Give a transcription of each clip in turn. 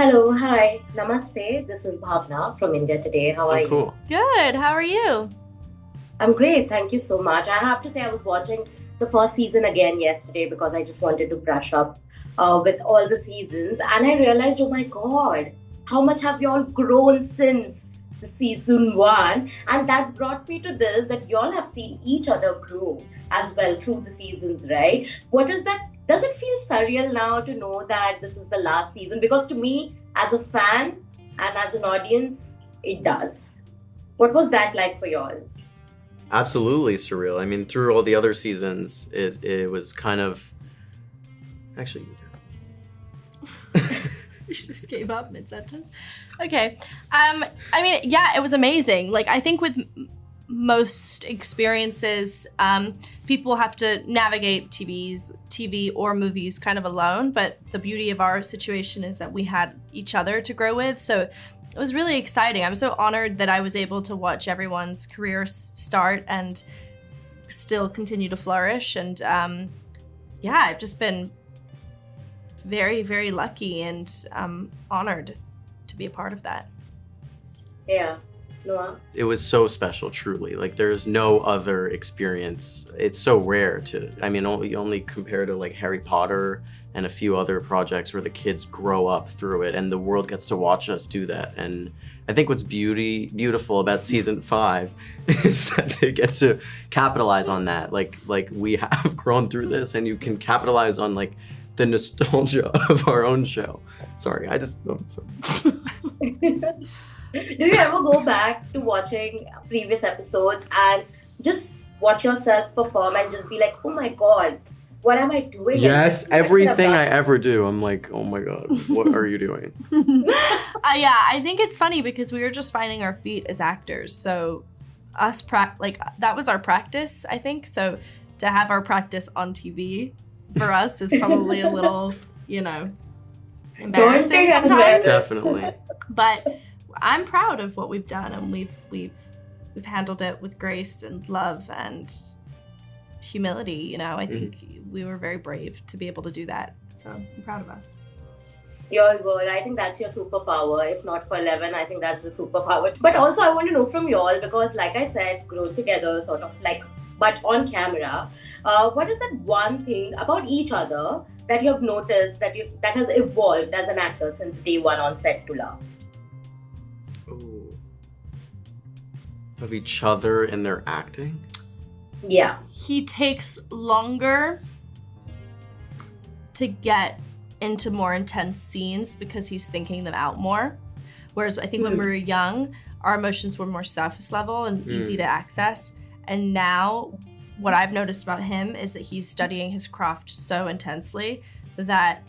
Hello, hi, namaste. This is Bhavna from India today. How are you? Cool. Good. How are you? I'm great. Thank you so much. I have to say, I was watching the first season again yesterday because I just wanted to brush up with all the seasons. And I realized, oh my God, how much have you all grown since the season one? And that brought me to this that you all have seen each other grow as well through the seasons, right? What is that? Does it feel surreal now to know that this is the last season? Because to me, as a fan and as an audience, it does. What was that like for y'all? Absolutely surreal. I mean, through all the other seasons, it was kind of actually. You just gave up mid-sentence. Okay. I mean, yeah, it was amazing. Like, I think with most experiences, people have to navigate TV or movies kind of alone. But the beauty of our situation is that we had each other to grow with. So it was really exciting. I'm so honored that I was able to watch everyone's career start and still continue to flourish. And yeah, I've just been very, very lucky and honored to be a part of that. Yeah. Noah? It was so special, truly. Like, there's no other experience. It's so rare to. I mean, only compared to like Harry Potter and a few other projects where the kids grow up through it, and the world gets to watch us do that. And I think what's beautiful about season 5 is that they get to capitalize on that. Like we have grown through this, and you can capitalize on like the nostalgia of our own show. Sorry, I just. Do you ever go back to watching previous episodes and just watch yourself perform and just be like, oh my God, what am I doing? Yes, What everything have I ever do, I'm like, oh my God, what are you doing? Yeah, I think it's funny because we were just finding our feet as actors. So us that was our practice, I think. So to have our practice on TV for us is probably a little, embarrassing Daunting as sometimes. well. Definitely. But I'm proud of what we've done, and we've handled it with grace and love and humility. I think we were very brave to be able to do that. So I'm proud of us. You're good. I think that's your superpower. If not for 11, I think that's the superpower. But also, I want to know from y'all, because like I said, grow together, sort of like, but on camera. What is that one thing about each other that you have noticed that has evolved as an actor since day one on set to last? Ooh. Of each other and their acting? Yeah. He takes longer to get into more intense scenes because he's thinking them out more. Whereas I think when we were young, our emotions were more surface level and easy to access. And now what I've noticed about him is that he's studying his craft so intensely that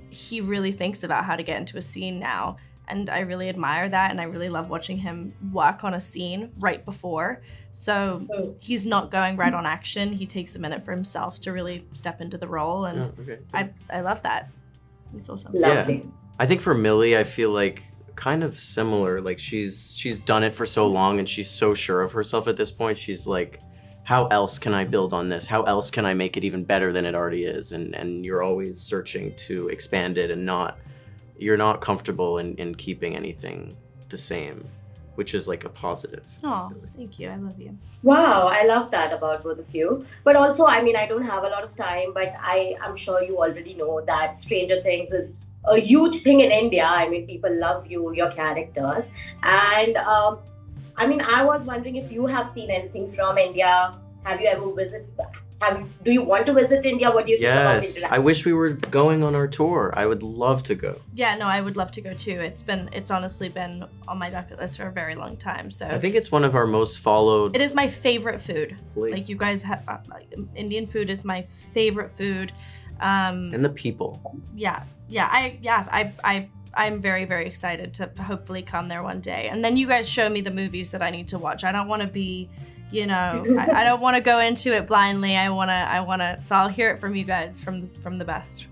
he really thinks about how to get into a scene now. And I really admire that, and I really love watching him work on a scene right before. So he's not going right on action. He takes a minute for himself to really step into the role, and I love that. It's awesome. Lovely. Yeah. I think for Millie, I feel like kind of similar. Like she's done it for so long, and she's so sure of herself at this point. She's like, how else can I build on this? How else can I make it even better than it already is? And you're always searching to expand it, and you're not comfortable in keeping anything the same, which is like a positive. Oh, thank you. I love you. Wow, I love that about both of you. But also, I mean, I don't have a lot of time, but I'm sure you already know that Stranger Things is a huge thing in India. I mean, people love your characters. And I mean, I was wondering if you have seen anything from India. Have you ever visited? Do you want to visit India? What do you think about Yes, India? I wish we were going on our tour. I would love to go. Yeah, no, I would love to go too. It's honestly been on my bucket list for a very long time. So I think it's one of our most followed. it is my favorite food. Place. Like you guys have, Indian food is my favorite food. And the people. I'm very, very excited to hopefully come there one day. And then you guys show me the movies that I need to watch. I don't want to be, I don't want to go into it blindly. I want to, so I'll hear it from you guys from the best.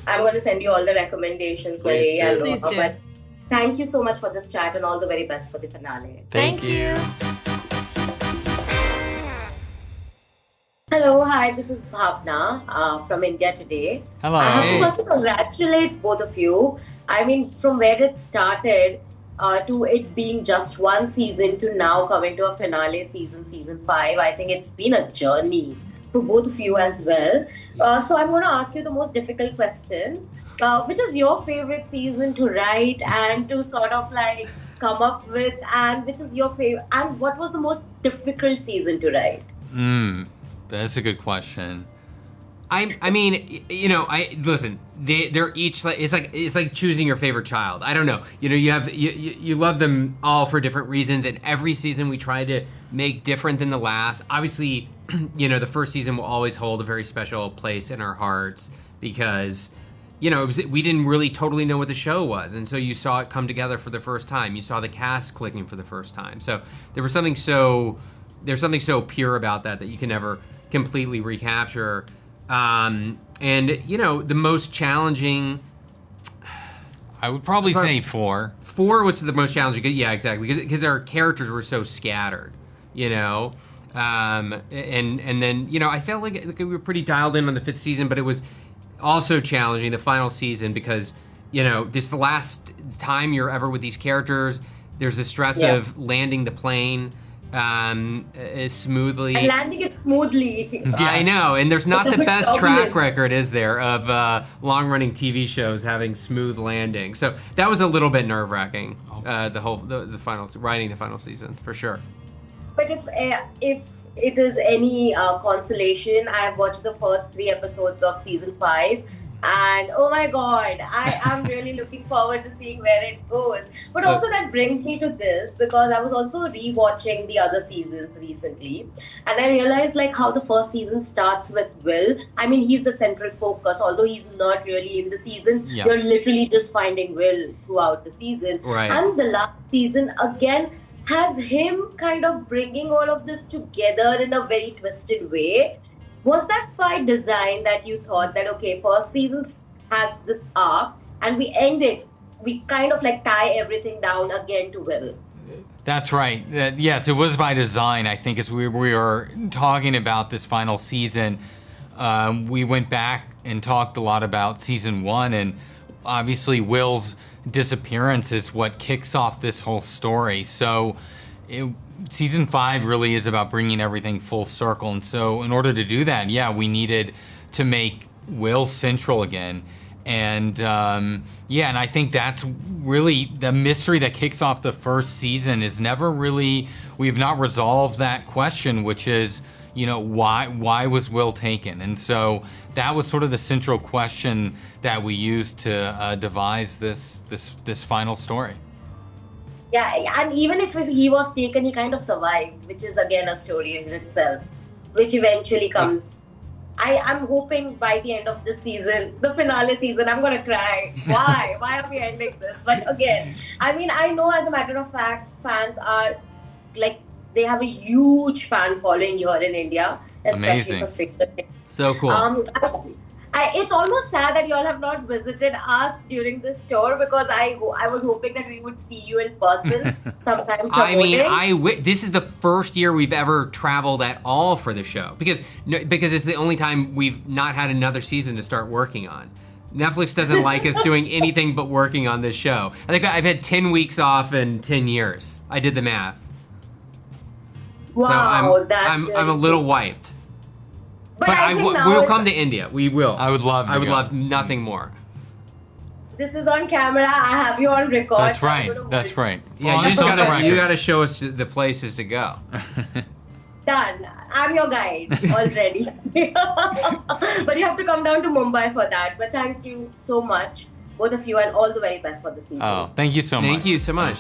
I'm going to send you all the recommendations. Please do. Please do. But thank you so much for this chat and all the very best for the finale. Thank you. Hello, hi, this is Bhavna from India today. Hello. I have Hey. to first congratulate both of you. I mean, from where it started to it being just one season to now coming to a finale season, season 5, I think it's been a journey for both of you as well. So I'm going to ask you the most difficult question. Which is your favorite season to write and to sort of like come up with, and which is your favorite, and what was the most difficult season to write? That's a good question. I mean, listen. They're each like it's like choosing your favorite child. I don't know. You love them all for different reasons, and every season we try to make different than the last. Obviously, the first season will always hold a very special place in our hearts because we didn't really totally know what the show was, and so you saw it come together for the first time. You saw the cast clicking for the first time. So there's something so pure about that you can never completely recapture. And the most challenging, I would probably say 4. 4 was the most challenging. Yeah, exactly, because our characters were so scattered. And then I felt like we were pretty dialed in on the 5th season, but it was also challenging the final season because this is the last time you're ever with these characters. There's the stress of landing the plane smoothly. And landing it smoothly. Yeah, I know, and there's not It's a the big best problem. track record, is there, of long-running TV shows having smooth landing. So that was a little bit nerve-wracking. The final writing the final season for sure. But if it is any consolation, I have watched the first 3 episodes of season 5, and oh my god, I am really looking forward to seeing where it goes. But also that brings me to this, because I was also rewatching the other seasons recently, and I realized like how the first season starts with Will. I mean, he's the central focus, although he's not really in the season. Yeah. You're literally just finding Will throughout the season. Right. And the last season again has him kind of bringing all of this together in a very twisted way. Was that by design that you thought that, okay, first season has this arc and we end it, we kind of like tie everything down again to Will? That's right. Yes, it was by design. I think as we were talking about this final season, we went back and talked a lot about season 1, and obviously Will's disappearance is what kicks off this whole story. So season 5 really is about bringing everything full circle. And so in order to do that, we needed to make Will central again. And and I think that's really the mystery that kicks off the first season is we've not resolved that question, which is, why was Will taken? And so that was sort of the central question that we used to devise this final story. Yeah, and even if he was taken, he kind of survived, which is again a story in itself, which eventually comes. I'm hoping by the end of this season, the finale season, I'm gonna cry. Why? Why are we ending this? But again, I mean, I know as a matter of fact, fans are like, they have a huge fan following here in India, especially Amazing. for Stranger Things. So cool. It's almost sad that you all have not visited us during this tour, because I was hoping that we would see you in person sometime. I mean, promoting. this is the first year we've ever traveled at all for the show because it's the only time we've not had another season to start working on. Netflix doesn't like us doing anything but working on this show. I think I've had 10 weeks off in 10 years. I did the math. Wow, so that's I'm really a little cool. wiped. But I think now we'll it's- come to India. We will. I would love to I would go. love nothing more. This is on camera. I have you on record. That's I'm right. gonna That's hold- right. Yeah, Well, you it's on the record. gotta show us the places to go. Done. I'm your guide already. But you have to come down to Mumbai for that. But thank you so much, both of you, and all the very best for the season. Oh, thank you so much. Thank you so much.